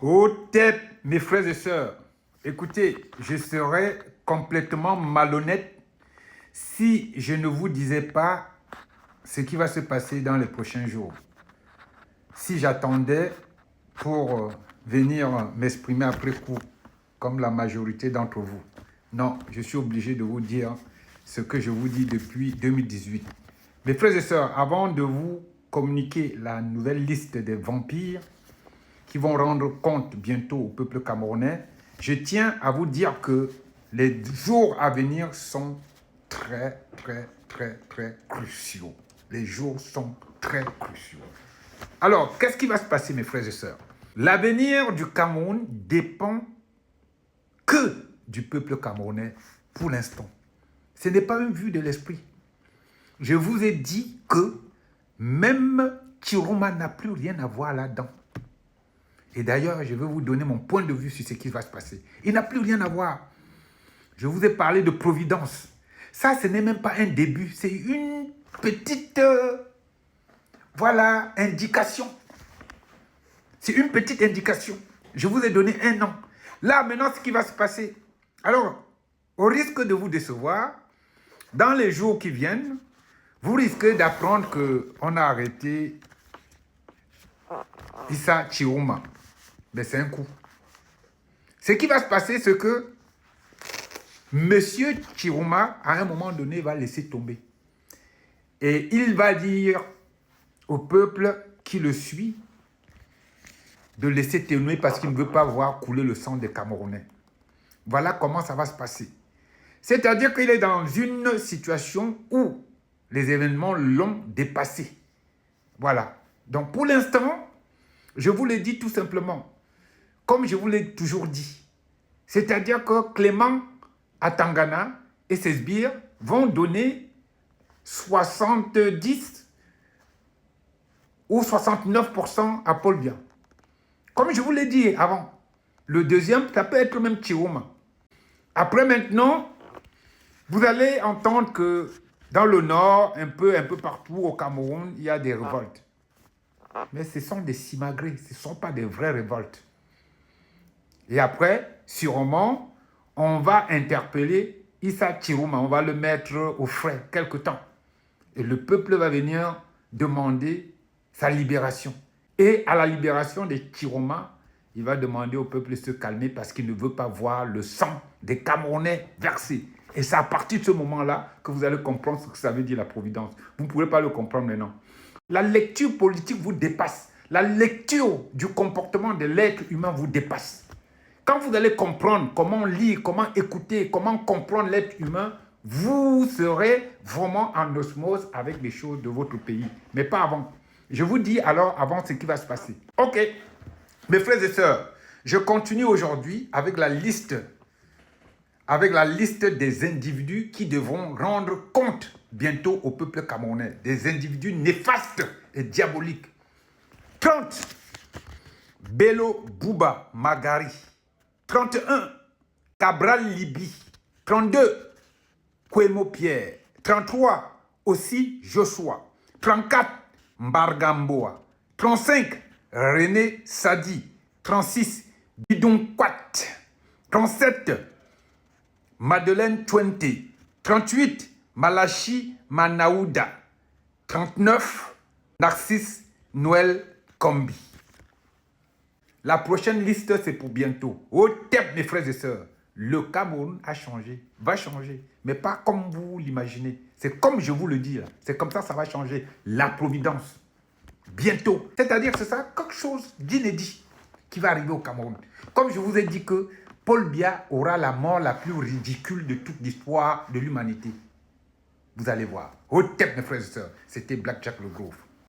Au tête, mes frères et sœurs, écoutez, je serais complètement malhonnête si je ne vous disais pas ce qui va se passer dans les prochains jours. Si j'attendais pour venir m'exprimer après coup, comme la majorité d'entre vous. Non, je suis obligé de vous dire ce que je vous dis depuis 2018. Mes frères et sœurs, avant de vous communiquer la nouvelle liste des vampires qui vont rendre compte bientôt au peuple camerounais, je tiens à vous dire que les jours à venir sont très cruciaux. Les jours sont très cruciaux. Alors, qu'est-ce qui va se passer, mes frères et sœurs? L'avenir du Cameroun dépend que du peuple camerounais pour l'instant. Ce n'est pas une vue de l'esprit. Je vous ai dit que même Chiroma n'a plus rien à voir là-dedans. Et d'ailleurs, je vais vous donner mon point de vue sur ce qui va se passer. Il n'a plus rien à voir. Je vous ai parlé de providence. Ça, ce n'est même pas un début. C'est une petite, voilà, indication. C'est une petite indication. Je vous ai donné un an. Là, maintenant, ce qui va se passer. Alors, au risque de vous décevoir, dans les jours qui viennent, vous risquez d'apprendre qu'on a arrêté Issa Chiroma. Mais c'est un coup. Ce qui va se passer, c'est que Monsieur Chiroma, à un moment donné, va laisser tomber. Et il va dire au peuple qui le suit de laisser ténuer parce qu'il ne veut pas voir couler le sang des Camerounais. Voilà comment ça va se passer. C'est-à-dire qu'il est dans une situation où les événements l'ont dépassé. Voilà. Donc pour l'instant, je vous l'ai dit tout simplement, comme je vous l'ai toujours dit. C'est-à-dire que Clément Atangana et ses sbires vont donner 70 ou 69% à Paul Biya. Comme je vous l'ai dit avant, le deuxième, ça peut être même Chiroma. Après maintenant, vous allez entendre que dans le nord, un peu partout au Cameroun, il y a des révoltes. Mais ce sont des simagrées, ce ne sont pas des vraies révoltes. Et après, sûrement, on va interpeller Issa Chiroma, on va le mettre au frais quelque temps. Et le peuple va venir demander sa libération. Et à la libération de Chiroma, il va demander au peuple de se calmer parce qu'il ne veut pas voir le sang des Camerounais versé. Et c'est à partir de ce moment-là que vous allez comprendre ce que ça veut dire la providence. Vous ne pourrez pas le comprendre maintenant. La lecture politique vous dépasse. La lecture du comportement de l'être humain vous dépasse. Quand vous allez comprendre comment lire, comment écouter, comment comprendre l'être humain, vous serez vraiment en osmose avec les choses de votre pays. Mais pas avant. Je vous dis alors avant ce qui va se passer. Ok, mes frères et sœurs, je continue aujourd'hui avec la liste des individus qui devront rendre compte bientôt au peuple camerounais. Des individus néfastes et diaboliques. 30, Bello Bouba Magari. 31, Cabral Libi. 32, Kwemo Pierre. 33, aussi Joshua. 34, Mbargamboa. 35, René Sadi. 36, Bidon Quat. 37, Madeleine Twente. 38, Malachi Manaouda. 39, Narcisse Noël Kombi. La prochaine liste, c'est pour bientôt. Au tête, mes frères et sœurs, le Cameroun a changé, va changer. Mais pas comme vous l'imaginez. C'est comme je vous le dis. C'est comme ça va changer. La providence. Bientôt. C'est-à-dire, c'est ça, quelque chose d'inédit qui va arriver au Cameroun. Comme je vous ai dit que Paul Biya aura la mort la plus ridicule de toute l'histoire de l'humanité. Vous allez voir. Au tête, mes frères et sœurs, c'était Black Jack le Grove.